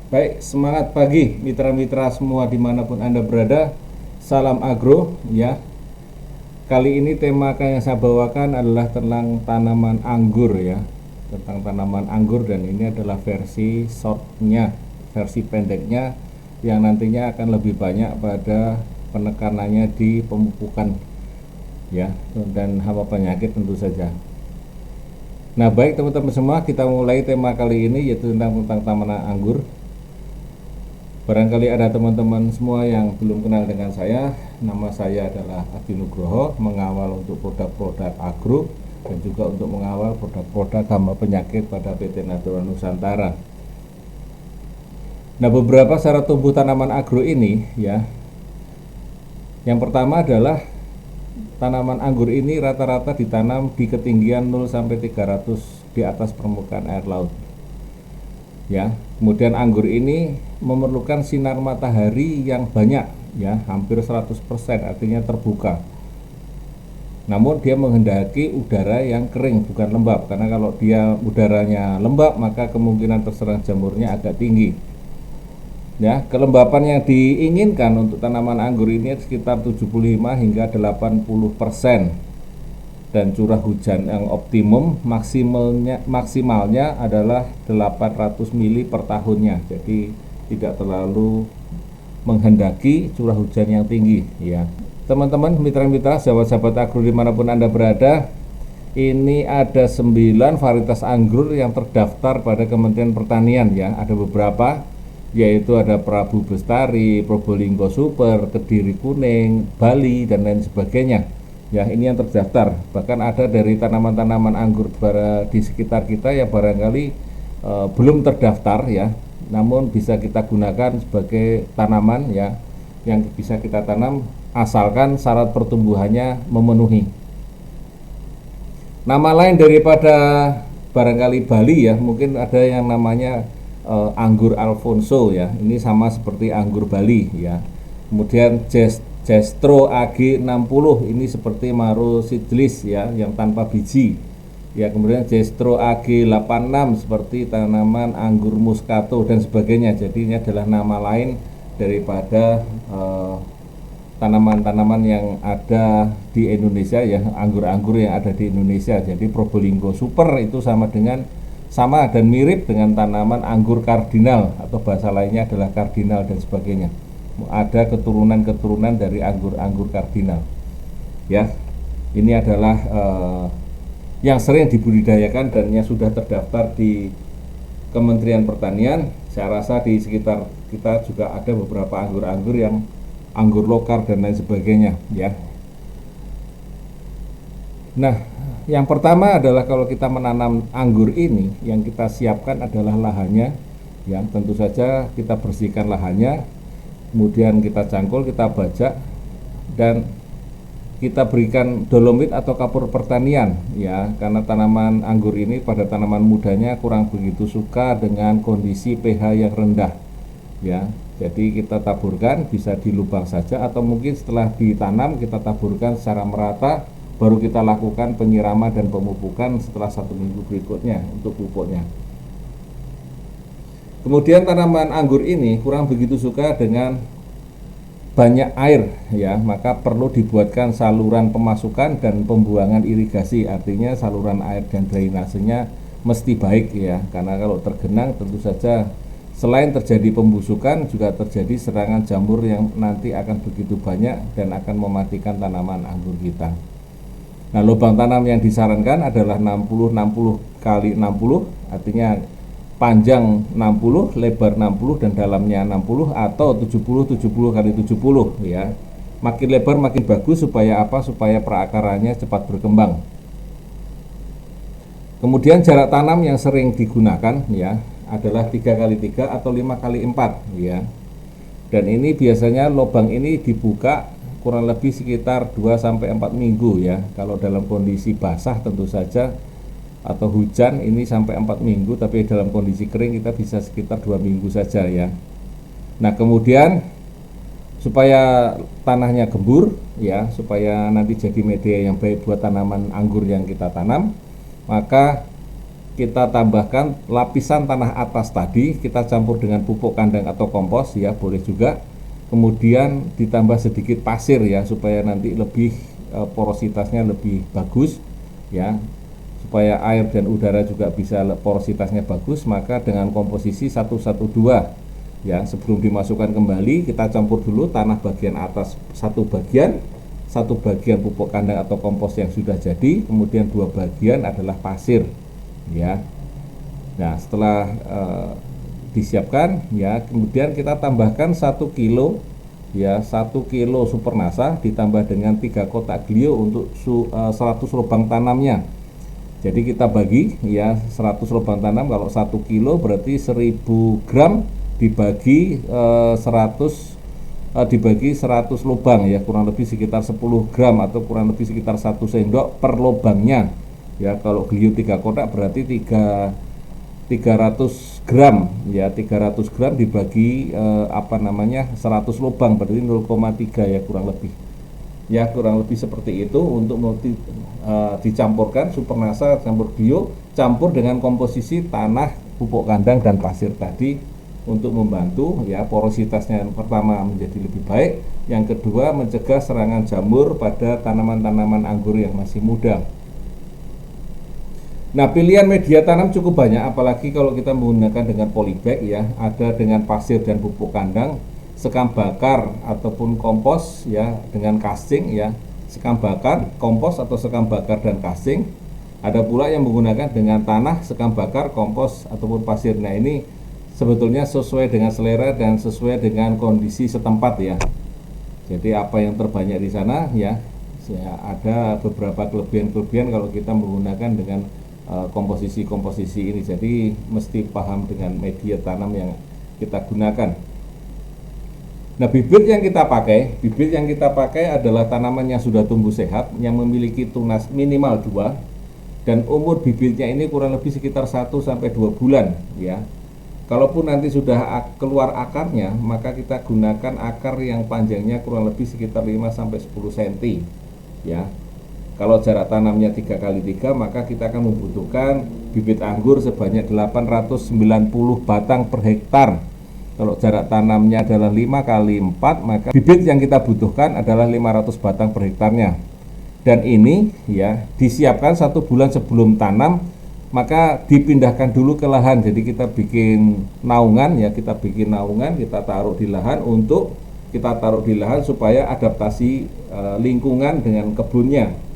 Baik, semangat pagi mitra-mitra semua dimanapun Anda berada. Salam agro ya. Kali ini tema yang saya bawakan adalah tentang tanaman anggur ya. Tentang tanaman anggur, dan ini adalah versi shortnya, versi pendeknya, yang nantinya akan lebih banyak pada penekanannya di pemupukan ya, dan hama penyakit tentu saja. Nah baik teman-teman semua, kita mulai tema kali ini yaitu tentang tanaman anggur. Barangkali ada teman-teman semua yang belum kenal dengan saya. Nama saya adalah Adi Nugroho, mengawal untuk produk-produk agro dan juga untuk mengawal produk-produk hama penyakit pada PT Natural Nusantara. Nah, beberapa syarat tumbuh tanaman agro ini ya. Yang pertama adalah tanaman anggur ini rata-rata ditanam di ketinggian 0 sampai 300 di atas permukaan air laut. Ya, kemudian anggur ini memerlukan sinar matahari yang banyak ya, hampir 100%, artinya terbuka. Namun dia menghendaki udara yang kering, bukan lembab, karena kalau dia udaranya lembab maka kemungkinan terserang jamurnya agak tinggi. Ya, kelembapan yang diinginkan untuk tanaman anggur ini sekitar 75 hingga 80%. Dan curah hujan yang optimum maksimalnya adalah 800 mili per tahunnya. Jadi tidak terlalu menghendaki curah hujan yang tinggi ya. Teman-teman, mitra-mitra, sahabat-sahabat agro dimanapun Anda berada, ini ada 9 varietas anggur yang terdaftar pada Kementerian Pertanian ya. Ada beberapa, yaitu ada Prabu Bestari, Probolinggo Super, Kediri Kuning, Bali, dan lain sebagainya. Ya, ini yang terdaftar. Bahkan ada dari tanaman-tanaman anggur di sekitar kita yang barangkali belum terdaftar ya, namun bisa kita gunakan sebagai tanaman ya, yang bisa kita tanam asalkan syarat pertumbuhannya memenuhi. Nama lain daripada barangkali Bali ya, mungkin ada yang namanya anggur Alfonso ya. Ini sama seperti anggur Bali ya. Kemudian Jestro AG60 ini seperti Maro Seedless ya, yang tanpa biji. Ya, kemudian Jestro AG86 seperti tanaman anggur Muscato dan sebagainya. Jadi ini adalah nama lain daripada tanaman-tanaman yang ada di Indonesia ya, anggur-anggur yang ada di Indonesia. Jadi Probolinggo Super itu sama dan mirip dengan tanaman anggur kardinal, atau bahasa lainnya adalah kardinal dan sebagainya. Ada keturunan-keturunan dari anggur-anggur kardinal ya. Ini adalah yang sering dibudidayakan dan yang sudah terdaftar di Kementerian Pertanian. Saya rasa di sekitar kita juga ada beberapa anggur-anggur yang anggur lokal dan lain sebagainya ya. Nah, yang pertama adalah kalau kita menanam anggur ini, yang kita siapkan adalah lahannya ya. Tentu saja kita bersihkan lahannya, kemudian kita cangkul, kita bajak, dan kita berikan dolomit atau kapur pertanian ya, karena tanaman anggur ini pada tanaman mudanya kurang begitu suka dengan kondisi pH yang rendah ya. Jadi kita taburkan, bisa di lubang saja atau mungkin setelah ditanam kita taburkan secara merata, baru kita lakukan penyiraman dan pemupukan setelah 1 minggu berikutnya untuk pupuknya. Kemudian tanaman anggur ini kurang begitu suka dengan banyak air ya, maka perlu dibuatkan saluran pemasukan dan pembuangan irigasi, artinya saluran air dan drainasenya mesti baik ya, karena kalau tergenang tentu saja selain terjadi pembusukan juga terjadi serangan jamur yang nanti akan begitu banyak dan akan mematikan tanaman anggur kita. Nah, lubang tanam yang disarankan adalah 60-60 kali 60, artinya panjang 60, lebar 60, dan dalamnya 60, atau 70-70 kali 70 ya. Makin lebar makin bagus, supaya apa? Supaya perakarannya cepat berkembang. Kemudian jarak tanam yang sering digunakan ya adalah 3 kali 3 atau 5 kali 4 ya. Dan ini biasanya lubang ini dibuka kurang lebih sekitar 2 sampai 4 minggu ya. Kalau dalam kondisi basah tentu saja atau hujan ini sampai 4 minggu, tapi dalam kondisi kering kita bisa sekitar 2 minggu saja ya. Nah, kemudian supaya tanahnya gembur ya, supaya nanti jadi media yang baik buat tanaman anggur yang kita tanam, maka kita tambahkan lapisan tanah atas tadi, kita campur dengan pupuk kandang atau kompos ya, boleh juga. Kemudian ditambah sedikit pasir ya, supaya nanti lebih porositasnya lebih bagus ya, supaya air dan udara juga bisa porositasnya bagus. Maka dengan komposisi 112 ya, sebelum dimasukkan kembali kita campur dulu tanah bagian atas satu bagian pupuk kandang atau kompos yang sudah jadi, kemudian 2 bagian adalah pasir ya. Nah, setelah disiapkan ya, kemudian kita tambahkan 1 kilo ya, 1 kilo Supernasa ditambah dengan 3 kotak Glio untuk 100 lubang tanamnya. Jadi kita bagi ya, 100 lubang tanam kalau 1 kilo berarti 1000 gram dibagi 100 lubang ya, kurang lebih sekitar 10 gram atau kurang lebih sekitar 1 sendok per lubangnya ya. Kalau Glio 3 kotak berarti 300 gram ya, 300 gram dibagi 100 lubang berarti 0,3 ya, kurang lebih seperti itu untuk dicampurkan Supernasa campur Glio campur dengan komposisi tanah, pupuk kandang dan pasir tadi untuk membantu ya porositasnya yang pertama menjadi lebih baik, yang kedua mencegah serangan jamur pada tanaman-tanaman anggur yang masih muda. Nah, pilihan media tanam cukup banyak, apalagi kalau kita menggunakan dengan polybag ya, ada dengan pasir dan pupuk kandang, sekam bakar ataupun kompos ya, dengan casing ya, sekam bakar, kompos atau sekam bakar dan casing. Ada pula yang menggunakan dengan tanah, sekam bakar, kompos ataupun pasir. Nah, ini sebetulnya sesuai dengan selera dan sesuai dengan kondisi setempat ya. Jadi apa yang terbanyak di sana ya, ada beberapa kelebihan-kelebihan kalau kita menggunakan dengan komposisi ini. Jadi mesti paham dengan media tanam yang kita gunakan. Nah, bibit yang kita pakai adalah tanaman yang sudah tumbuh sehat, yang memiliki tunas minimal 2, dan umur bibitnya ini kurang lebih sekitar 1-2 bulan ya. Kalaupun nanti sudah keluar akarnya, maka kita gunakan akar yang panjangnya kurang lebih sekitar 5-10 cm ya. Kalau jarak tanamnya 3x3, maka kita akan membutuhkan bibit anggur sebanyak 890 batang per hektar. Kalau jarak tanamnya adalah 5x4, maka bibit yang kita butuhkan adalah 500 batang per hektarnya. Dan ini ya disiapkan 1 bulan sebelum tanam, maka dipindahkan dulu ke lahan. Jadi kita bikin naungan ya, kita taruh di lahan supaya adaptasi lingkungan dengan kebunnya.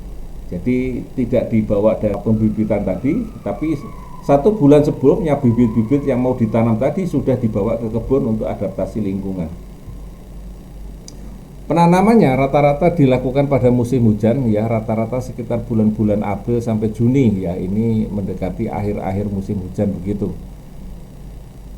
Jadi tidak dibawa dari pembibitan tadi, tapi 1 bulan sebelumnya bibit-bibit yang mau ditanam tadi sudah dibawa ke kebun untuk adaptasi lingkungan. Penanamannya rata-rata dilakukan pada musim hujan ya, rata-rata sekitar bulan-bulan April sampai Juni ya, ini mendekati akhir-akhir musim hujan begitu.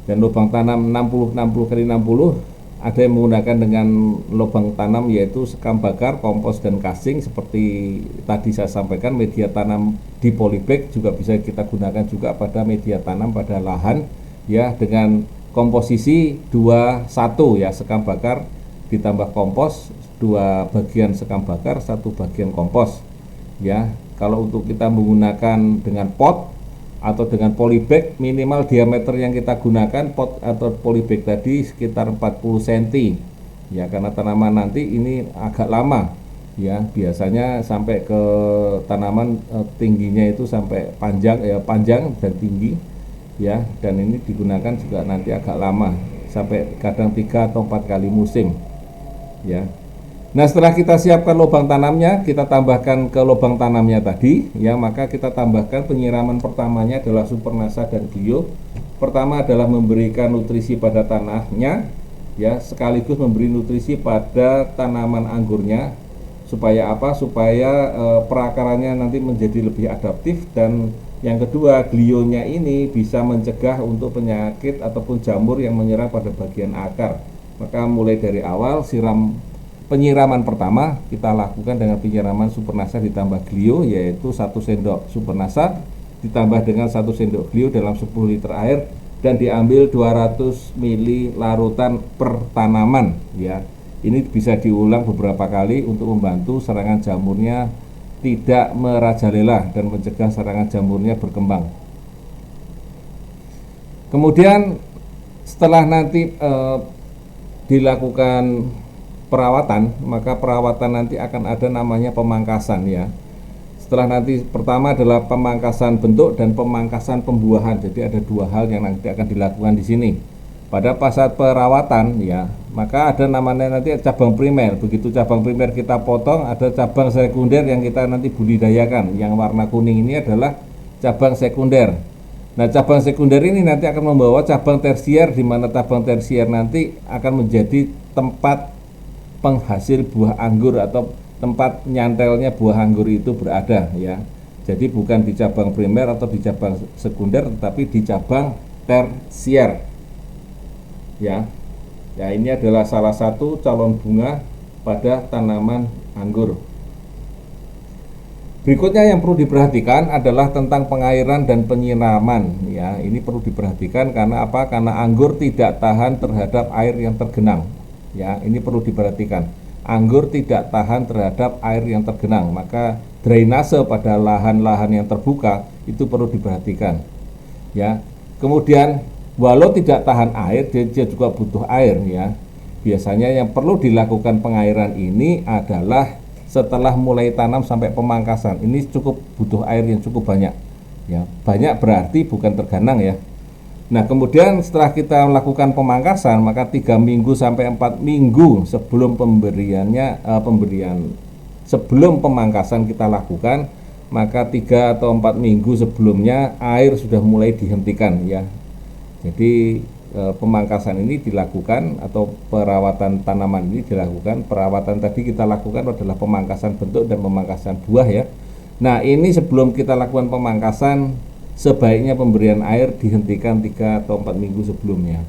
Dan lubang tanam 60-60x60, ada yang menggunakan dengan lubang tanam yaitu sekam bakar, kompos dan casing. Seperti tadi saya sampaikan, media tanam di polybag juga bisa kita gunakan juga pada media tanam pada lahan ya, dengan komposisi 2-1 ya, sekam bakar ditambah kompos, 2 bagian sekam bakar, 1 bagian kompos ya. Kalau untuk kita menggunakan dengan pot atau dengan polybag, minimal diameter yang kita gunakan pot atau polybag tadi sekitar 40 cm ya, karena tanaman nanti ini agak lama ya, biasanya sampai ke tanaman tingginya itu sampai panjang dan tinggi ya, dan ini digunakan juga nanti agak lama, sampai kadang 3 atau 4 kali musim ya. Nah, setelah kita siapkan lubang tanamnya, kita tambahkan ke lubang tanamnya tadi ya, maka kita tambahkan penyiraman pertamanya adalah Supernasa dan Glio. Pertama adalah memberikan nutrisi pada tanahnya ya, sekaligus memberi nutrisi pada tanaman anggurnya. Supaya apa? Supaya perakarannya nanti menjadi lebih adaptif, dan yang kedua, Glionya ini bisa mencegah untuk penyakit ataupun jamur yang menyerang pada bagian akar. Maka mulai dari awal penyiraman pertama kita lakukan dengan penyiraman Supernasa ditambah Glio, yaitu 1 sendok Supernasa ditambah dengan 1 sendok Glio dalam 10 liter air, dan diambil 200 ml larutan per tanaman ya. Ini bisa diulang beberapa kali untuk membantu serangan jamurnya tidak merajalela dan mencegah serangan jamurnya berkembang. Kemudian setelah nanti dilakukan perawatan, maka perawatan nanti akan ada namanya pemangkasan ya. Setelah nanti pertama adalah pemangkasan bentuk dan pemangkasan pembuahan. Jadi ada dua hal yang nanti akan dilakukan di sini. Pada saat perawatan ya, maka ada namanya nanti cabang primer. Begitu cabang primer kita potong, ada cabang sekunder yang kita nanti budidayakan. Yang warna kuning ini adalah cabang sekunder. Nah, cabang sekunder ini nanti akan membawa cabang tersier, di mana cabang tersier nanti akan menjadi tempat penghasil buah anggur atau tempat nyantelnya buah anggur itu berada ya. Jadi bukan di cabang primer atau di cabang sekunder, tetapi di cabang tersier ya. Ya, ini adalah salah satu calon bunga pada tanaman anggur. Berikutnya yang perlu diperhatikan adalah tentang pengairan dan penyiraman ya. Ini perlu diperhatikan karena apa? Karena anggur tidak tahan terhadap air yang tergenang. Ya, ini perlu diperhatikan. Anggur tidak tahan terhadap air yang tergenang, maka drainase pada lahan-lahan yang terbuka itu perlu diperhatikan. Ya. Kemudian walau tidak tahan air, dia juga butuh air ya. Biasanya yang perlu dilakukan pengairan ini adalah setelah mulai tanam sampai pemangkasan. Ini cukup butuh air yang cukup banyak ya. Banyak berarti bukan tergenang ya. Nah, kemudian setelah kita melakukan pemangkasan, maka 3 minggu sampai 4 minggu sebelum sebelum pemangkasan kita lakukan, maka 3 atau 4 minggu sebelumnya air sudah mulai dihentikan ya. Jadi pemangkasan ini dilakukan atau perawatan tanaman ini dilakukan. Perawatan tadi kita lakukan adalah pemangkasan bentuk dan pemangkasan buah ya. Nah, ini sebelum kita lakukan pemangkasan, sebaiknya pemberian air dihentikan 3 atau 4 minggu sebelumnya.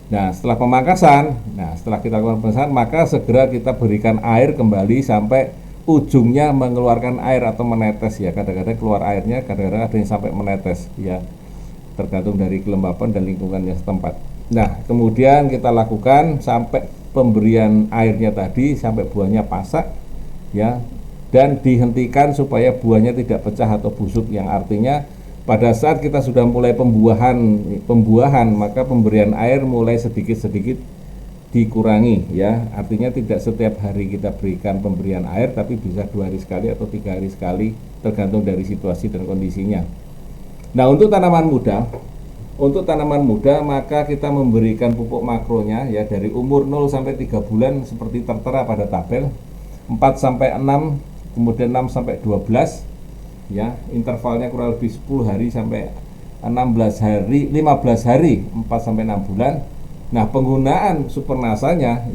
Nah, setelah pemangkasan, setelah kita lakukan pemangkasan, maka segera kita berikan air kembali sampai ujungnya mengeluarkan air atau menetes ya. Kadang-kadang keluar airnya, kadang-kadang ada yang sampai menetes ya, tergantung dari kelembapan dan lingkungan yang setempat. Nah, kemudian kita lakukan sampai pemberian airnya tadi sampai buahnya pasak ya, dan dihentikan supaya buahnya tidak pecah atau busuk, yang artinya pada saat kita sudah mulai pembuahan maka pemberian air mulai sedikit-sedikit dikurangi ya. Artinya tidak setiap hari kita berikan pemberian air, tapi bisa 2 hari sekali atau 3 hari sekali, tergantung dari situasi dan kondisinya. Nah, untuk tanaman muda maka kita memberikan pupuk makronya ya dari umur 0 sampai 3 bulan seperti tertera pada tabel, 4 sampai 6, kemudian 6 sampai 12 ya, intervalnya kurang lebih 10 hari sampai 15 hari 4 sampai 6 bulan. Nah, penggunaan supernasanya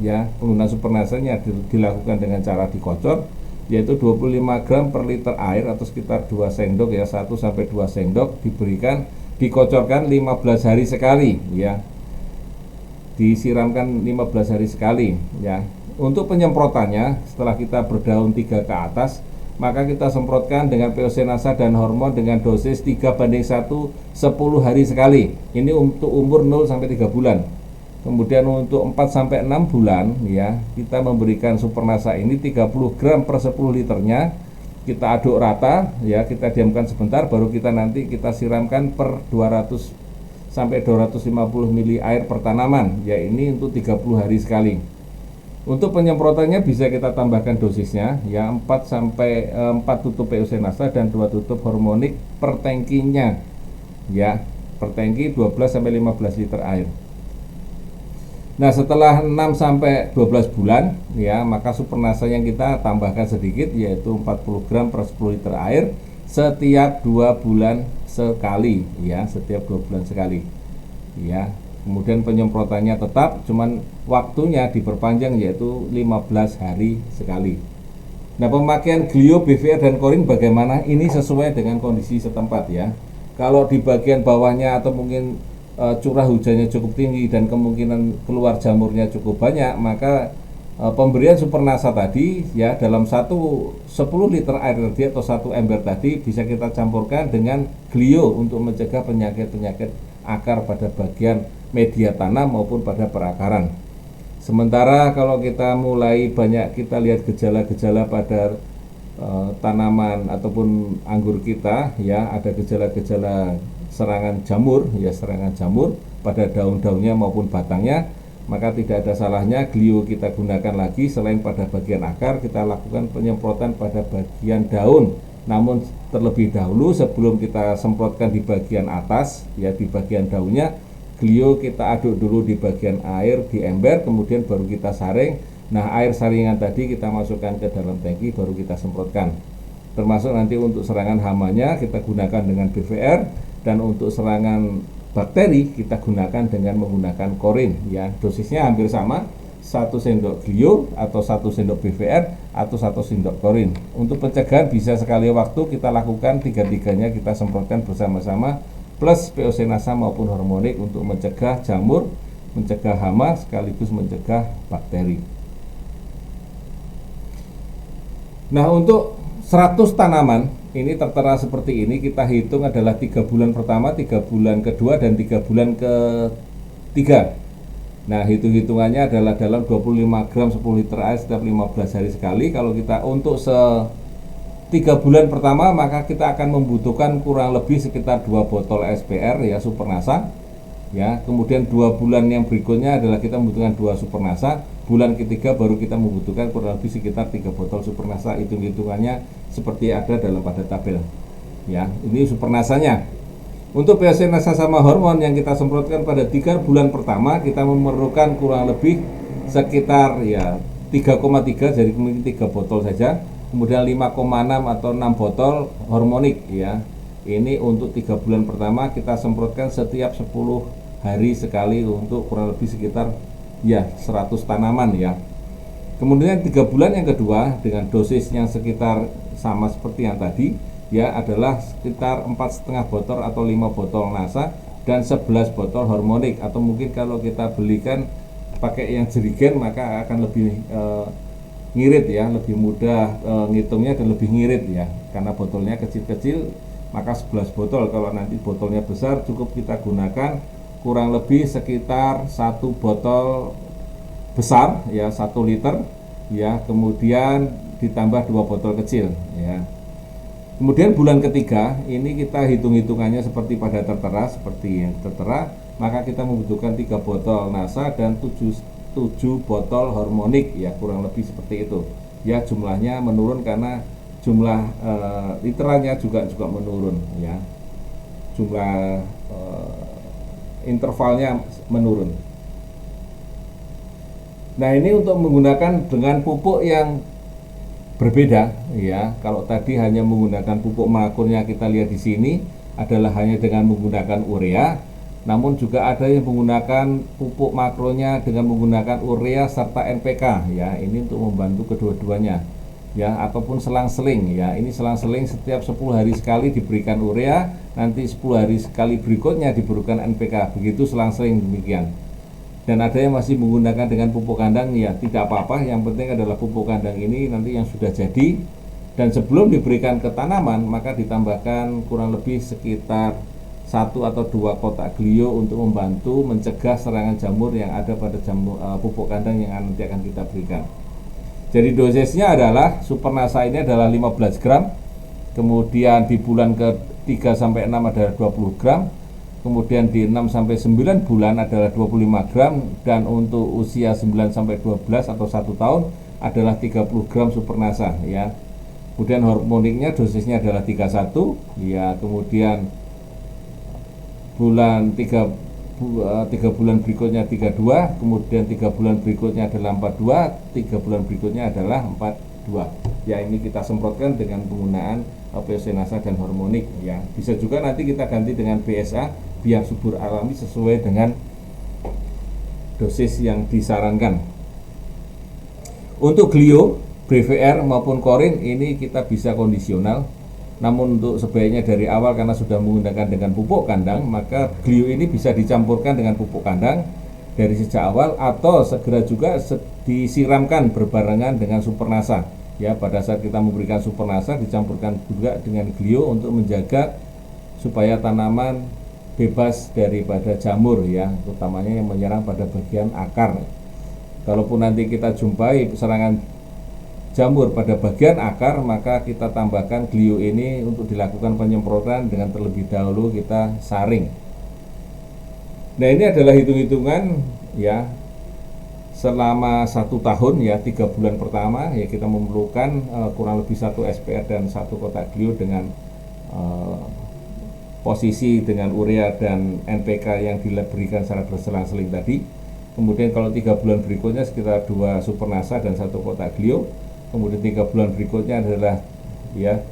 dilakukan dengan cara dikocor, yaitu 25 gram per liter air atau sekitar 2 sendok ya, 1 sampai 2 sendok dikocorkan 15 hari sekali ya. Disiramkan 15 hari sekali ya. Untuk penyemprotannya, setelah kita berdaun 3 ke atas, maka kita semprotkan dengan POC-nasa dan hormon dengan dosis 3:1 10 hari sekali. Ini untuk umur 0 sampai 3 bulan. Kemudian untuk 4 sampai 6 bulan ya, kita memberikan supernasa ini 30 gram per 10 liternya. Kita aduk rata ya, kita diamkan sebentar, baru kita siramkan per 200 sampai 250 mili air per tanaman ya, ini untuk 30 hari sekali. Untuk penyemprotannya bisa kita tambahkan dosisnya ya, 4 tutup POC-nasa dan 2 tutup hormonik per tangkinya ya. Per tangki 12 sampai 15 liter air. Nah, setelah 6 sampai 12 bulan ya, maka supernasa yang kita tambahkan sedikit, yaitu 40 gram per 10 liter air setiap 2 bulan sekali ya, setiap 2 bulan sekali ya. Kemudian penyemprotannya tetap, cuman waktunya diperpanjang, yaitu 15 hari sekali. Nah, pemakaian Glio, BVR dan Korin bagaimana? Ini sesuai dengan kondisi setempat ya. Kalau di bagian bawahnya atau mungkin curah hujannya cukup tinggi dan kemungkinan keluar jamurnya cukup banyak, maka pemberian supernasa tadi ya, dalam 10 liter air tadi atau 1 ember tadi bisa kita campurkan dengan Glio untuk mencegah penyakit-penyakit akar pada bagian media tanam maupun pada perakaran. Sementara kalau kita mulai banyak kita lihat gejala-gejala pada tanaman ataupun anggur kita ya, ada gejala-gejala serangan jamur, ya serangan jamur pada daun-daunnya maupun batangnya, maka tidak ada salahnya glio kita gunakan lagi. Selain pada bagian akar, kita lakukan penyemprotan pada bagian daun. Namun terlebih dahulu sebelum kita semprotkan di bagian atas, ya di bagian daunnya, glio kita aduk dulu di bagian air di ember, kemudian baru kita saring. Nah, air saringan tadi kita masukkan ke dalam tangki, baru kita semprotkan. Termasuk nanti untuk serangan hamanya kita gunakan dengan BVR, dan untuk serangan bakteri kita gunakan dengan menggunakan korin, ya dosisnya hampir sama, 1 sendok glio atau 1 sendok BVR atau 1 sendok korin. Untuk pencegahan bisa sekali waktu kita lakukan tiga-tiganya, kita semprotkan bersama-sama plus POC-NASA maupun hormonik untuk mencegah jamur, mencegah hama sekaligus mencegah bakteri. Nah, untuk 100 tanaman ini tertera seperti ini, kita hitung adalah 3 bulan pertama, 3 bulan kedua, dan 3 bulan ketiga. Nah, hitung-hitungannya adalah dalam 25 gram 10 liter air setiap 15 hari sekali. Kalau kita untuk 3 bulan pertama, maka kita akan membutuhkan kurang lebih sekitar 2 botol SPR, ya Supernasa. Ya, kemudian 2 bulan yang berikutnya adalah kita membutuhkan 2 Supernasa. Bulan ketiga baru kita membutuhkan kurang lebih sekitar 3 botol Supernasa. Hitung-hitungannya seperti ada dalam pada tabel. Ya, ini Supernasanya. Untuk POC-NASA sama hormon yang kita semprotkan pada 3 bulan pertama, kita memerlukan kurang lebih sekitar ya 3,3, jadi mungkin 3 botol saja. Kemudian 5,6 atau 6 botol hormonik, ya. Ini untuk 3 bulan pertama kita semprotkan setiap 10 hari sekali untuk kurang lebih sekitar ya 100 tanaman, ya. Kemudian 3 bulan yang kedua dengan dosis yang sekitar sama seperti yang tadi, ya adalah sekitar 4,5 botol atau 5 botol NASA dan 11 botol hormonik, atau mungkin kalau kita belikan pakai yang jerigen maka akan lebih ngirit, ya, lebih mudah ngitungnya dan lebih ngirit, ya, karena botolnya kecil-kecil. Maka 11 botol. Kalau nanti botolnya besar cukup kita gunakan kurang lebih sekitar 1 botol besar, ya 1 liter, ya, kemudian ditambah 2 botol kecil, ya. Kemudian bulan ketiga ini kita hitung-hitungannya seperti pada tertera, seperti yang tertera, maka kita membutuhkan 3 botol NASA dan 7 botol hormonik, ya kurang lebih seperti itu. Ya, jumlahnya menurun karena jumlah literannya juga menurun, ya. Jumlah intervalnya menurun. Nah, ini untuk menggunakan dengan pupuk yang berbeda, ya. Kalau tadi hanya menggunakan pupuk makurnya kita lihat di sini adalah hanya dengan menggunakan urea, namun juga ada yang menggunakan pupuk makronya dengan menggunakan urea serta NPK, ya. Ini untuk membantu kedua-duanya, ya, ataupun selang-seling, ya. Ini selang-seling setiap 10 hari sekali diberikan urea, nanti 10 hari sekali berikutnya diberikan NPK, begitu selang-seling demikian. Dan ada yang masih menggunakan dengan pupuk kandang, ya tidak apa-apa, yang penting adalah pupuk kandang ini nanti yang sudah jadi, dan sebelum diberikan ke tanaman maka ditambahkan kurang lebih sekitar 1 atau 2 kotak glio untuk membantu mencegah serangan jamur yang ada pada pupuk kandang yang nanti akan kita berikan. Jadi dosisnya adalah Supernasa ini adalah 15 gram, kemudian di bulan ke 3 sampai 6 adalah 20 gram, kemudian di 6 sampai 9 bulan adalah 25 gram, dan untuk usia 9 sampai 12 atau 1 tahun adalah 30 gram Supernasa, ya. Kemudian hormoniknya dosisnya adalah 31, ya. Kemudian bulan 3 bulan berikutnya 32, kemudian 3 bulan berikutnya adalah 42, 3 bulan berikutnya adalah 42. Ya, ini kita semprotkan dengan penggunaan POC-NASA dan hormonik, ya. Bisa juga nanti kita ganti dengan BSA biar subur alami sesuai dengan dosis yang disarankan. Untuk glio, BVR maupun korin ini kita bisa kondisional. Namun untuk sebaiknya dari awal, karena sudah menggunakan dengan pupuk kandang, maka glio ini bisa dicampurkan dengan pupuk kandang dari sejak awal, atau segera juga disiramkan berbarengan dengan Supernasa, ya. Pada saat kita memberikan Supernasa dicampurkan juga dengan glio untuk menjaga supaya tanaman bebas daripada jamur, ya, utamanya yang menyerang pada bagian akar. Kalaupun nanti kita jumpai serangan jamur pada bagian akar, maka kita tambahkan glio ini untuk dilakukan penyemprotan dengan terlebih dahulu kita saring. Nah, ini adalah hitung-hitungan ya selama 1 tahun ya, 3 bulan pertama ya kita memerlukan kurang lebih 1 SPR dan 1 kotak glio dengan posisi dengan urea dan NPK yang diberikan secara berselang-seling tadi. Kemudian kalau 3 bulan berikutnya sekitar 2 Supernasa dan 1 kotak glio. Kemudian 3 bulan berikutnya adalah ya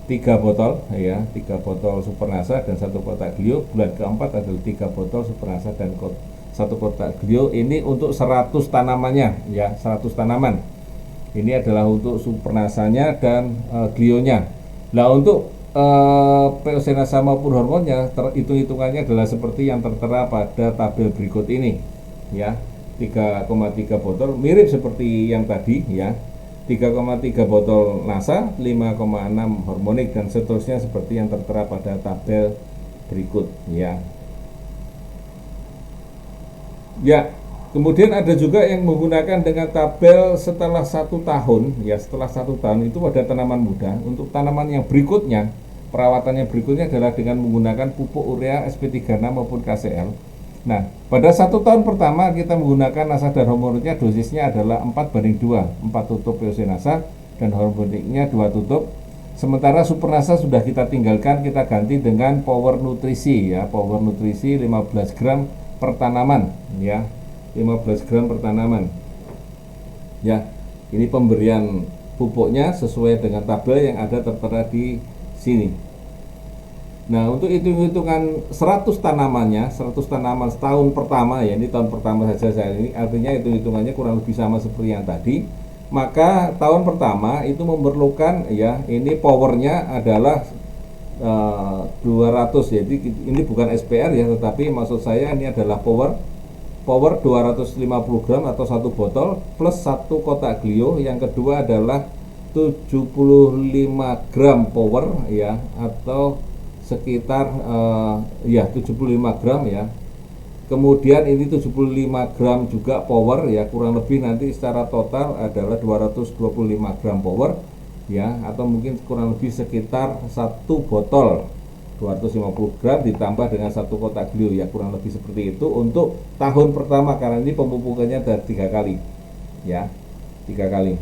3 botol ya, 3 botol Supernasa dan 1 kotak glio. Bulan keempat adalah 3 botol Supernasa dan 1 kotak glio. Ini untuk 100 tanamannya ya, 100 tanaman. Ini adalah untuk Supernasanya dan glionya. Nah, untuk POC Nasa maupun hormonnya, hitung-hitungannya adalah seperti yang tertera pada tabel berikut ini ya. 3,3 botol mirip seperti yang tadi ya, 3,3 botol Nasa, 5,6 hormonik, dan seterusnya seperti yang tertera pada tabel berikut ya. Ya, kemudian ada juga yang menggunakan dengan tabel setelah 1 tahun ya. Setelah 1 tahun itu pada tanaman muda. Untuk tanaman yang berikutnya, perawatannya berikutnya adalah dengan menggunakan pupuk urea SP36 maupun KCL. Nah, pada 1 tahun pertama kita menggunakan Nasa dan hormoniknya, dosisnya adalah 4:2, 4 tutup POC Nasa dan hormoniknya 2 tutup. Sementara Supernasa sudah kita tinggalkan, kita ganti dengan Power Nutrisi ya, Power Nutrisi 15 gram per tanaman ya, 15 gram per tanaman ya. Ini pemberian pupuknya sesuai dengan tabel yang ada tertera di sini. Nah, untuk hitung-hitungan 100 tanamannya, 100 tanaman setahun pertama ya, ini tahun pertama saja saya ini, artinya hitung-hitungannya kurang lebih sama seperti yang tadi. Maka tahun pertama itu memerlukan ya, ini powernya adalah 200, jadi ini bukan SPR ya, tetapi maksud saya ini adalah power 250 gram atau 1 botol plus 1 kotak glio. Yang kedua adalah 75 gram power ya, atau sekitar ya 75 gram ya. Kemudian ini 75 gram juga power ya, kurang lebih nanti secara total adalah 225 gram power ya, atau mungkin kurang lebih sekitar 1 botol 250 gram ditambah dengan 1 kotak glio ya, kurang lebih seperti itu untuk tahun pertama, karena ini pemupukannya ada 3 kali ya, 3 kali.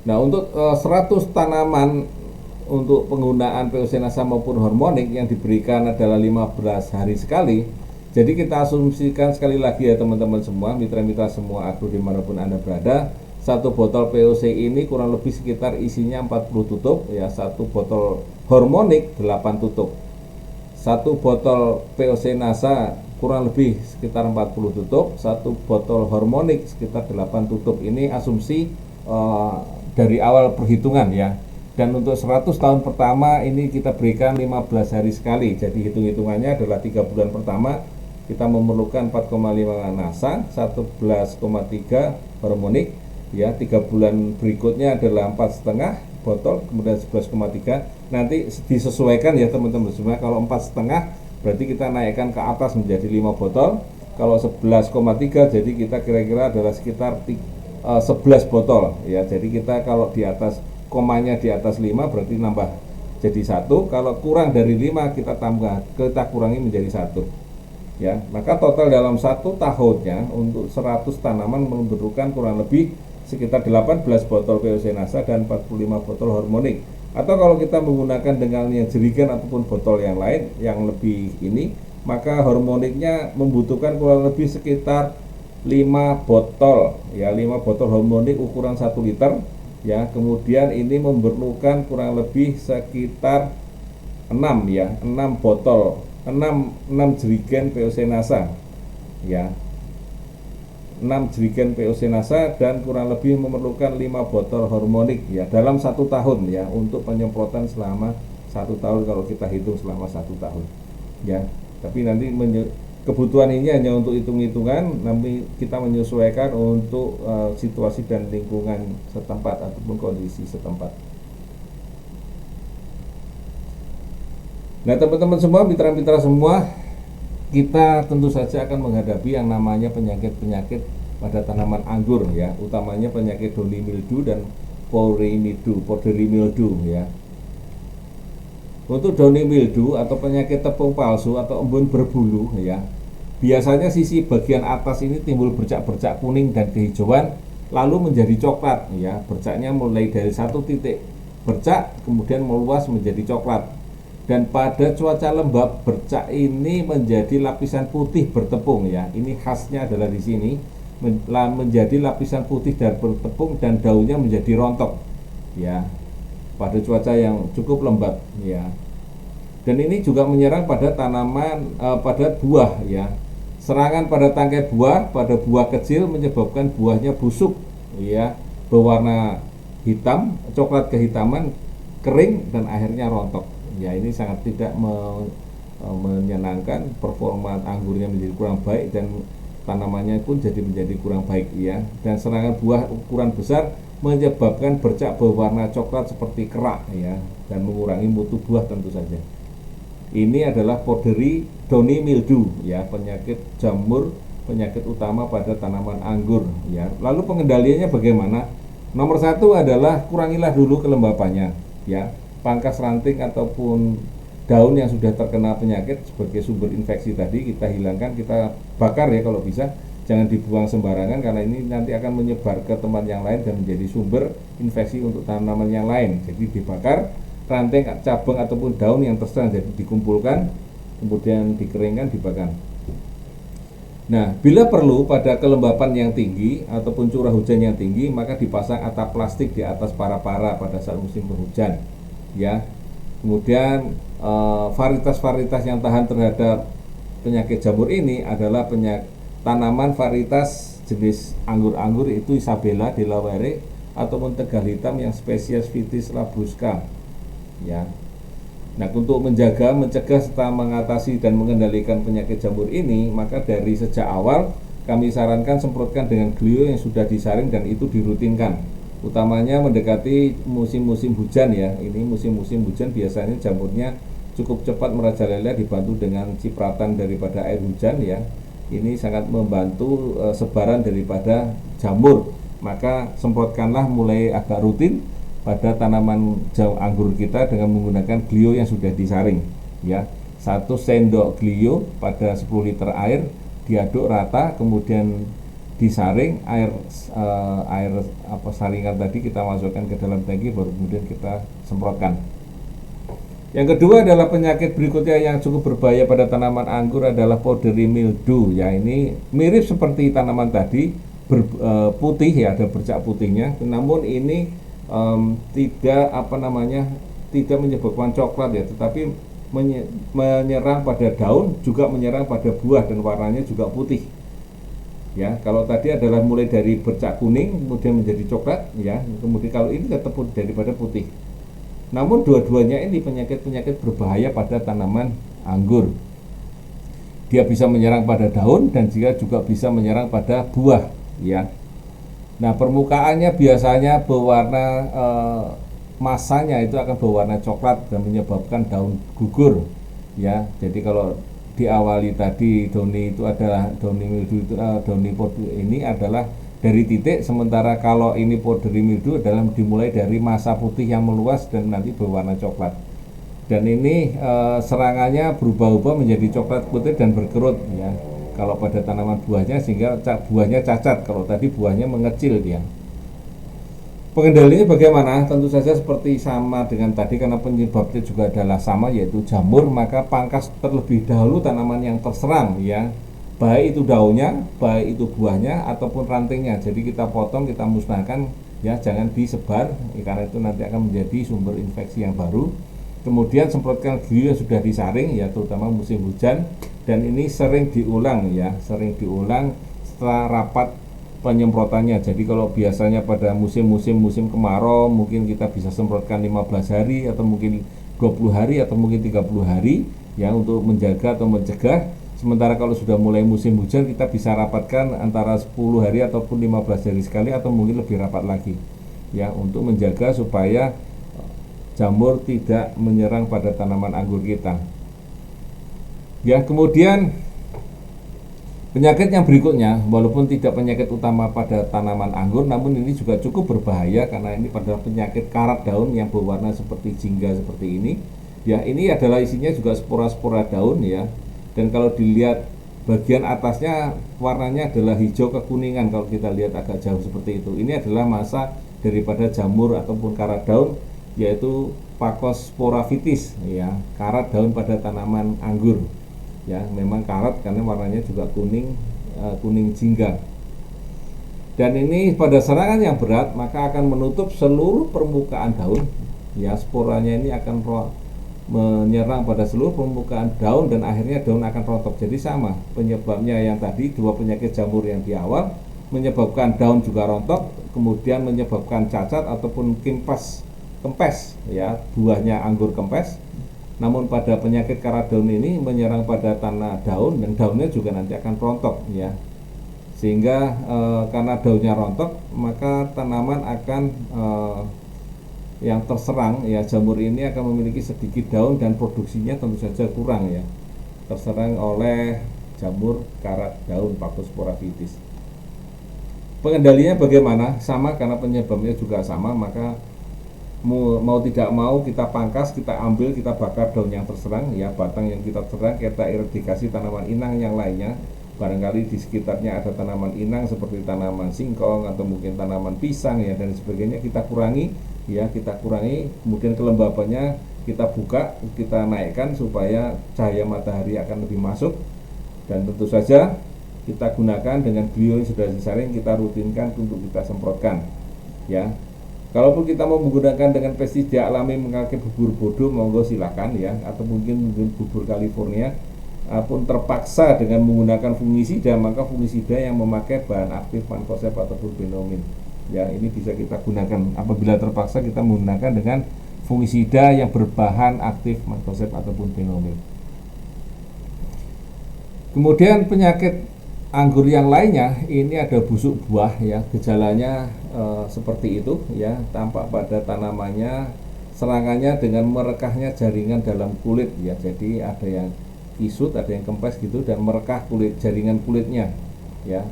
Nah, untuk 100 tanaman untuk penggunaan POC Nasa maupun hormonik yang diberikan adalah 15 hari sekali. Jadi kita asumsikan sekali lagi ya teman-teman semua, mitra-mitra semua agro dimanapun Anda berada, 1 botol POC ini kurang lebih sekitar isinya 40 tutup ya, 1 botol hormonik 8 tutup. 1 botol POC Nasa kurang lebih sekitar 40 tutup, 1 botol hormonik sekitar 8 tutup. Ini asumsi dari awal perhitungan ya. Dan untuk 100 tahun pertama ini kita berikan 15 hari sekali. Jadi hitung-hitungannya adalah 3 bulan pertama kita memerlukan 4,5 Nasa, 11,3 hormonik ya. 3 bulan berikutnya adalah 4,5 botol, kemudian 11,3. Nanti disesuaikan ya teman-teman semua. Kalau 4,5 berarti kita naikkan ke atas menjadi 5 botol. Kalau 11,3 jadi kita kira-kira adalah sekitar 11 botol ya. Jadi kita kalau di atas komanya di atas 5 berarti nambah jadi 1. Kalau kurang dari 5 kita kurangi menjadi 1 ya. Maka total dalam 1 tahunnya untuk 100 tanaman memerlukan kurang lebih sekitar 18 botol POC Nasa dan 45 botol hormonik. Atau kalau kita menggunakan dengan yang jerigen ataupun botol yang lain yang lebih ini, maka hormoniknya membutuhkan kurang lebih sekitar 5 botol ya, 5 botol hormonik ukuran 1 liter ya. Kemudian ini memerlukan kurang lebih sekitar 6 ya, 6 botol, 6 jerigen POC Nasa ya, 6 jerigen POC Nasa dan kurang lebih memerlukan 5 botol hormonik ya dalam 1 tahun ya, untuk penyemprotan selama 1 tahun kalau kita hitung selama 1 tahun ya. Tapi nanti kebutuhan ini hanya untuk hitung-hitungan, nanti kita menyesuaikan untuk situasi dan lingkungan setempat ataupun kondisi setempat. Nah teman-teman semua, mitra-mitra semua, kita tentu saja akan menghadapi yang namanya penyakit-penyakit pada tanaman anggur ya, utamanya penyakit downy mildew dan powdery mildew ya. Untuk downy mildew atau penyakit tepung palsu atau embun berbulu ya, biasanya sisi bagian atas ini timbul bercak-bercak kuning dan kehijauan lalu menjadi coklat ya. Bercaknya mulai dari satu titik bercak kemudian meluas menjadi coklat. Dan pada cuaca lembab bercak ini menjadi lapisan putih bertepung ya. Ini khasnya adalah di sini menjadi lapisan putih dan bertepung dan daunnya menjadi rontok ya. Pada cuaca yang cukup lembab ya. Dan ini juga menyerang pada tanaman pada buah ya. Serangan pada tangkai buah pada buah kecil menyebabkan buahnya busuk ya, berwarna hitam, coklat kehitaman, kering dan akhirnya rontok. Ya, ini sangat tidak menyenangkan, performa anggurnya menjadi kurang baik dan tanamannya pun menjadi kurang baik ya. Dan serangan buah ukuran besar menyebabkan bercak berwarna coklat seperti kerak ya, dan mengurangi mutu buah tentu saja. Ini adalah powdery downy mildew ya, penyakit jamur, penyakit utama pada tanaman anggur ya. Lalu pengendaliannya bagaimana? Nomor satu adalah kurangilah dulu kelembapannya ya. Pangkas ranting ataupun daun yang sudah terkena penyakit sebagai sumber infeksi tadi kita hilangkan, kita bakar ya kalau bisa, jangan dibuang sembarangan karena ini nanti akan menyebar ke tempat yang lain dan menjadi sumber infeksi untuk tanaman yang lain. Jadi dibakar ranting, cabang ataupun daun yang terserang, jadi dikumpulkan kemudian dikeringkan, dibakar. Nah, bila perlu pada kelembapan yang tinggi ataupun curah hujan yang tinggi, maka dipasang atap plastik di atas para-para pada saat musim penghujan ya. Kemudian varietas-varietas yang tahan terhadap penyakit jamur ini adalah tanaman varietas jenis anggur-anggur, itu Isabella, Delaware ataupun tegal hitam yang spesies Vitis labrusca ya. Nah, untuk menjaga, mencegah serta mengatasi dan mengendalikan penyakit jamur ini, maka dari sejak awal kami sarankan semprotkan dengan glio yang sudah disaring dan itu dirutinkan. Utamanya mendekati musim-musim hujan ya. Ini musim-musim hujan biasanya jamurnya cukup cepat merajalela dibantu dengan cipratan daripada air hujan ya. Ini sangat membantu sebaran daripada jamur. Maka semprotkanlah mulai agak rutin pada tanaman anggur kita dengan menggunakan glio yang sudah disaring ya. 1 sendok glio pada 10 liter air diaduk rata, kemudian disaring, air saringan tadi kita masukkan ke dalam tangki, baru kemudian kita semprotkan. Yang kedua adalah penyakit berikutnya yang cukup berbahaya pada tanaman anggur adalah powdery mildew ya. Ini mirip seperti tanaman tadi, putih ya, ada bercak putihnya, namun ini tidak menyebabkan coklat ya, tetapi menyerang pada daun, juga menyerang pada buah dan warnanya juga putih ya. Kalau tadi adalah mulai dari bercak kuning kemudian menjadi coklat ya, kemudian kalau ini tetap daripada putih. Namun dua-duanya ini penyakit-penyakit berbahaya pada tanaman anggur. Dia bisa menyerang pada daun dan juga bisa menyerang pada buah ya. Nah, permukaannya biasanya berwarna masanya itu akan berwarna coklat dan menyebabkan daun gugur ya. Jadi kalau diawali tadi downy itu adalah downy mildew itu downy powdery ini adalah dari titik, sementara kalau ini powdery mildew adalah dimulai dari masa putih yang meluas dan nanti berwarna coklat. Dan ini serangannya berubah-ubah menjadi coklat putih dan berkerut ya. Kalau pada tanaman buahnya sehingga buahnya cacat, kalau tadi buahnya mengecil dia. Pengendaliannya bagaimana? Tentu saja seperti sama dengan tadi, karena penyebabnya juga adalah sama, yaitu jamur. Maka pangkas terlebih dahulu tanaman yang terserang ya, baik itu daunnya, baik itu buahnya ataupun rantingnya. Jadi kita potong, kita musnahkan ya, jangan disebar ya, karena itu nanti akan menjadi sumber infeksi yang baru. Kemudian semprotkan glio yang sudah disaring ya, terutama musim hujan, dan ini sering diulang ya, sering diulang setelah rapat penyemprotannya. Jadi kalau biasanya pada musim kemarau mungkin kita bisa semprotkan 15 hari atau mungkin 20 hari atau mungkin 30 hari ya, untuk menjaga atau mencegah. Sementara kalau sudah mulai musim hujan kita bisa rapatkan antara 10 hari ataupun 15 hari sekali atau mungkin lebih rapat lagi ya, untuk menjaga supaya jamur tidak menyerang pada tanaman anggur kita ya. Kemudian Penyakit yang berikutnya, walaupun tidak penyakit utama pada tanaman anggur, namun ini juga cukup berbahaya karena ini adalah penyakit karat daun yang berwarna seperti jingga seperti ini. Ya, ini adalah isinya juga spora-spora daun ya. Dan kalau dilihat bagian atasnya warnanya adalah hijau kekuningan kalau kita lihat agak jauh seperti itu. Ini adalah masa daripada jamur ataupun karat daun, yaitu Pacospora vitis ya, karat daun pada tanaman anggur. Ya, memang karat karena warnanya juga kuning, kuning jingga. Dan ini pada serangan yang berat maka akan menutup seluruh permukaan daun. Ya, sporanya ini akan menyerang pada seluruh permukaan daun dan akhirnya daun akan rontok. Jadi sama penyebabnya yang tadi, dua penyakit jamur yang di awal menyebabkan daun juga rontok, kemudian menyebabkan cacat ataupun kempes ya, buahnya anggur kempes. Namun pada penyakit karat daun ini menyerang pada tanah daun dan daunnya juga nanti akan rontok ya. Sehingga karena daunnya rontok maka tanaman akan yang terserang ya, jamur ini akan memiliki sedikit daun dan produksinya tentu saja kurang ya. Terserang oleh jamur karat daun Pacospora vitis. Pengendaliannya bagaimana? Sama, karena penyebabnya juga sama, maka mau tidak mau kita pangkas, kita ambil, kita bakar daun yang terserang ya, batang yang kita serang, kita eradikasi tanaman inang yang lainnya. Barangkali di sekitarnya ada tanaman inang seperti tanaman singkong atau mungkin tanaman pisang ya dan sebagainya, kita kurangi ya, kita kurangi. Kemudian kelembabannya kita buka, kita naikkan supaya cahaya matahari akan lebih masuk. Dan tentu saja kita gunakan dengan bio yang sudah disaring, kita rutinkan untuk kita semprotkan ya. Kalaupun kita mau menggunakan dengan pestisida alami memakai bubur bodo, monggo silakan ya, atau mungkin bubur California. Pun terpaksa dengan menggunakan fungisida, maka fungisida yang memakai bahan aktif mancozeb ataupun benomin. Ya, ini bisa kita gunakan apabila terpaksa kita menggunakan dengan fungisida yang berbahan aktif mancozeb ataupun benomin. Kemudian penyakit anggur yang lainnya, ini ada busuk buah ya, gejalanya seperti itu ya, tampak pada tanamannya, serangannya dengan merekahnya jaringan dalam kulit ya. Jadi ada yang kisut, ada yang kempes gitu, dan merekah kulit, jaringan kulitnya ya.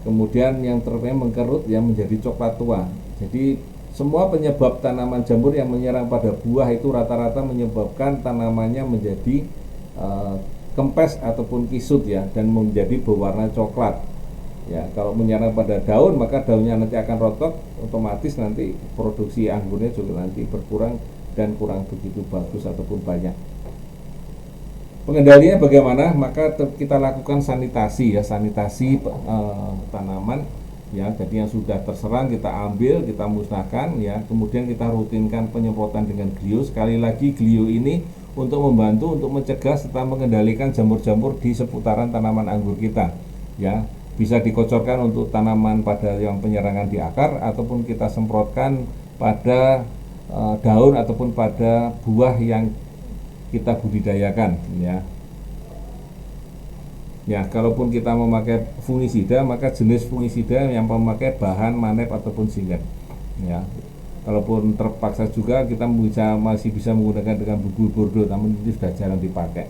Kemudian yang terakhir mengkerut yang menjadi coklat tua. Jadi semua penyebab tanaman jamur yang menyerang pada buah itu rata-rata menyebabkan tanamannya menjadi kempes ataupun kisut ya, dan menjadi berwarna coklat ya. Kalau menyerang pada daun maka daunnya nanti akan rontok, otomatis nanti produksi anggurnya juga nanti berkurang dan kurang begitu bagus ataupun banyak. Pengendaliannya bagaimana? Maka kita lakukan sanitasi ya, sanitasi tanaman ya. Jadi yang sudah terserang kita ambil, kita musnahkan ya. Kemudian kita rutinkan penyemprotan dengan glio. Sekali lagi glio ini untuk membantu untuk mencegah serta mengendalikan jamur-jamur di seputaran tanaman anggur kita ya. Bisa dikocorkan untuk tanaman pada yang penyerangan di akar, ataupun kita semprotkan pada daun ataupun pada buah yang kita budidayakan ya. Ya, kalaupun kita memakai fungisida, maka jenis fungisida yang memakai bahan manep ataupun zinget ya. Kalaupun terpaksa juga kita masih bisa menggunakan dengan bubur bodo, namun ini sudah jarang dipakai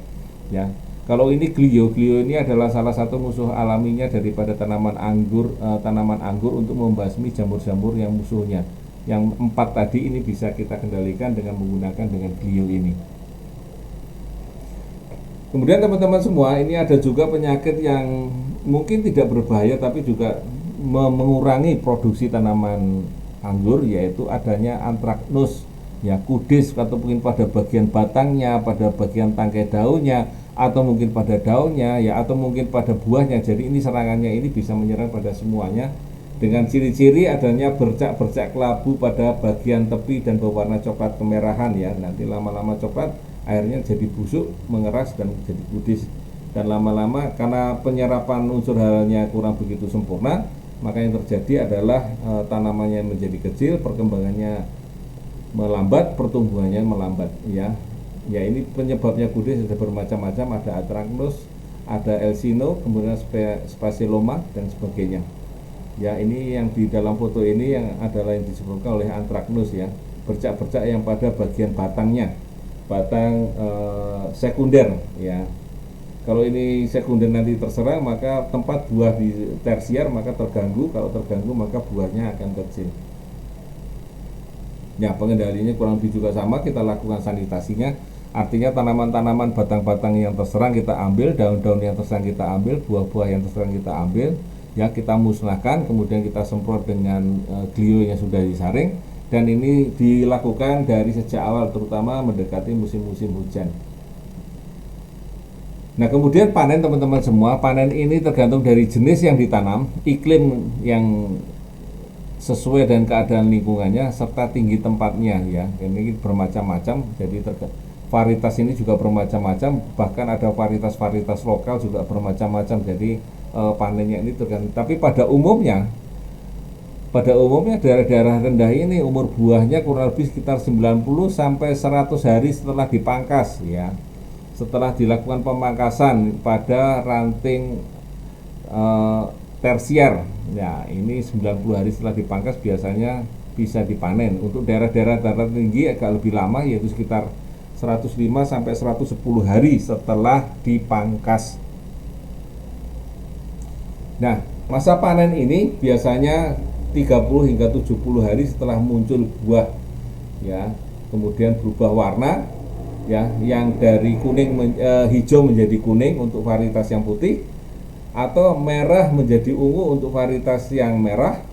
ya. Kalau ini glio ini adalah salah satu musuh alaminya daripada tanaman anggur untuk membasmi jamur-jamur yang musuhnya. Yang 4 tadi ini bisa kita kendalikan dengan menggunakan dengan glio ini. Kemudian teman-teman semua, ini ada juga penyakit yang mungkin tidak berbahaya tapi juga mengurangi produksi tanaman anggur, yaitu adanya antraknus ya, kudis, atau mungkin pada bagian batangnya, pada bagian tangkai daunnya, atau mungkin pada daunnya ya, atau mungkin pada buahnya. Jadi ini serangannya ini bisa menyerang pada semuanya, dengan ciri-ciri adanya bercak-bercak kelabu pada bagian tepi dan berwarna coklat kemerahan ya. Nanti lama-lama coklat, airnya jadi busuk, mengeras dan jadi kudis. Dan lama-lama karena penyerapan unsur haranya kurang begitu sempurna, maka yang terjadi adalah tanamannya menjadi kecil, perkembangannya melambat, pertumbuhannya melambat ya. Ya, ini penyebabnya kudis ada bermacam-macam, ada antraknus, ada elsino, kemudian spaciloma dan sebagainya. Ya, ini yang di dalam foto ini yang adalah yang disebabkan oleh antraknus ya, bercak-bercak yang pada bagian batangnya, batang sekunder ya. Kalau ini sekunder nanti terserang, maka tempat buah di tersier maka terganggu. Kalau terganggu maka buahnya akan kecil. Ya, pengendaliannya kurang lebih juga sama, kita lakukan sanitasinya. Artinya tanaman-tanaman batang-batang yang terserang kita ambil, daun-daun yang terserang kita ambil, buah-buah yang terserang kita ambil, ya kita musnahkan, kemudian kita semprot dengan glio yang sudah disaring. Dan ini dilakukan dari sejak awal, terutama mendekati musim-musim hujan. Nah, kemudian panen teman-teman semua, panen ini tergantung dari jenis yang ditanam, iklim yang sesuai dengan keadaan lingkungannya, serta tinggi tempatnya ya. Ini bermacam-macam, jadi varietas ini juga bermacam-macam, bahkan ada varietas-varietas lokal juga bermacam-macam. Jadi panennya ini tergantung. Tapi pada umumnya daerah-daerah rendah ini umur buahnya kurang lebih sekitar 90 sampai 100 hari setelah dipangkas ya. Setelah dilakukan pemangkasan pada ranting tersier. Ya, ini 90 hari setelah dipangkas biasanya bisa dipanen. Untuk daerah-daerah dataran tinggi agak lebih lama, yaitu sekitar 105 sampai 110 hari setelah dipangkas. Nah, masa panen ini biasanya 30 hingga 70 hari setelah muncul buah. Ya, kemudian berubah warna ya, yang dari hijau menjadi kuning untuk varietas yang putih, atau merah menjadi ungu untuk varietas yang merah.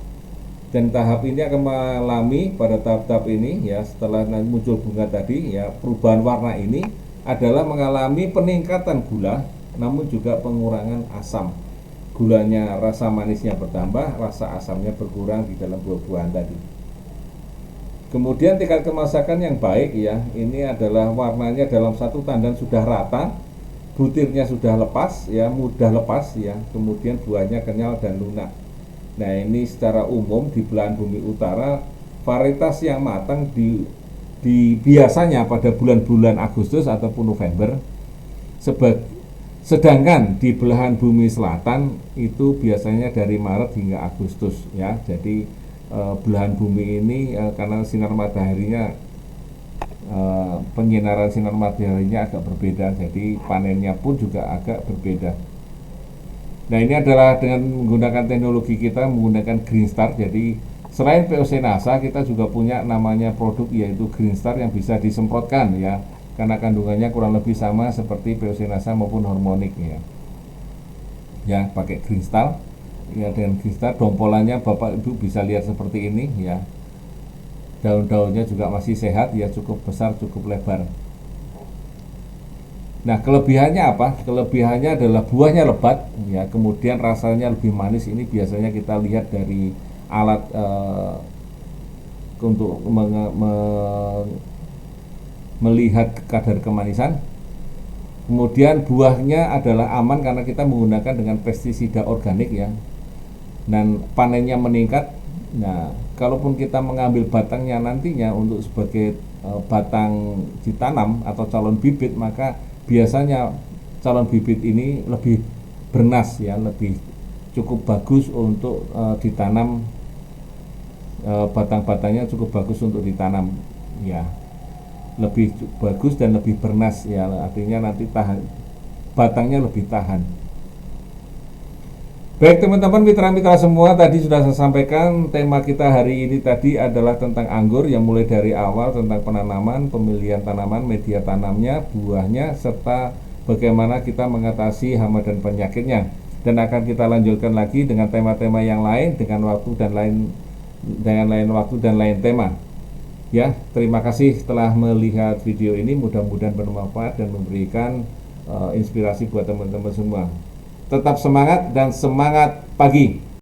Dan tahap ini akan mengalami pada tahap-tahap ini ya, setelah muncul bunga tadi ya, perubahan warna ini adalah mengalami peningkatan gula, namun juga pengurangan asam. Gulanya, rasa manisnya bertambah, rasa asamnya berkurang di dalam buah-buahan tadi. Kemudian tingkat kemasakan yang baik ya, ini adalah warnanya dalam satu tandan sudah rata, butirnya sudah lepas ya, mudah lepas ya, kemudian buahnya kenyal dan lunak. Nah, ini secara umum di belahan bumi utara varietas yang matang di biasanya pada bulan-bulan Agustus ataupun November, sedangkan di belahan bumi selatan itu biasanya dari Maret hingga Agustus ya. Jadi belahan bumi ini karena sinar mataharinya, penyinaran sinar mataharinya agak berbeda, jadi panennya pun juga agak berbeda. Nah, ini adalah dengan menggunakan teknologi kita, menggunakan Green Star. Jadi selain POC-NASA, kita juga punya namanya produk yaitu Green Star yang bisa disemprotkan ya, karena kandungannya kurang lebih sama seperti POC-NASA maupun hormonik ya. Ya, pakai Green Star ya, dengan Green Star dompolannya Bapak Ibu bisa lihat seperti ini ya. Daun-daunnya juga masih sehat ya, cukup besar, cukup lebar. Nah, kelebihannya apa? Kelebihannya adalah buahnya lebat ya, kemudian rasanya lebih manis. Ini biasanya kita lihat dari alat untuk melihat kadar kemanisan. Kemudian buahnya adalah aman karena kita menggunakan dengan pestisida organik ya, dan panennya meningkat. Nah, kalaupun kita mengambil batangnya nantinya untuk sebagai batang ditanam atau calon bibit, maka biasanya calon bibit ini lebih bernas ya, lebih cukup bagus untuk ditanam. Batang-batangnya cukup bagus untuk ditanam ya, lebih bagus dan lebih bernas ya, artinya nanti batangnya lebih tahan. Baik teman-teman, mitra-mitra semua, tadi sudah saya sampaikan tema kita hari ini tadi adalah tentang anggur, yang mulai dari awal tentang penanaman, pemilihan tanaman, media tanamnya, buahnya, serta bagaimana kita mengatasi hama dan penyakitnya. Dan akan kita lanjutkan lagi dengan tema-tema yang lain, dengan lain waktu dan lain tema. Ya, terima kasih telah melihat video ini, mudah-mudahan bermanfaat dan memberikan inspirasi buat teman-teman semua. Tetap semangat dan semangat pagi.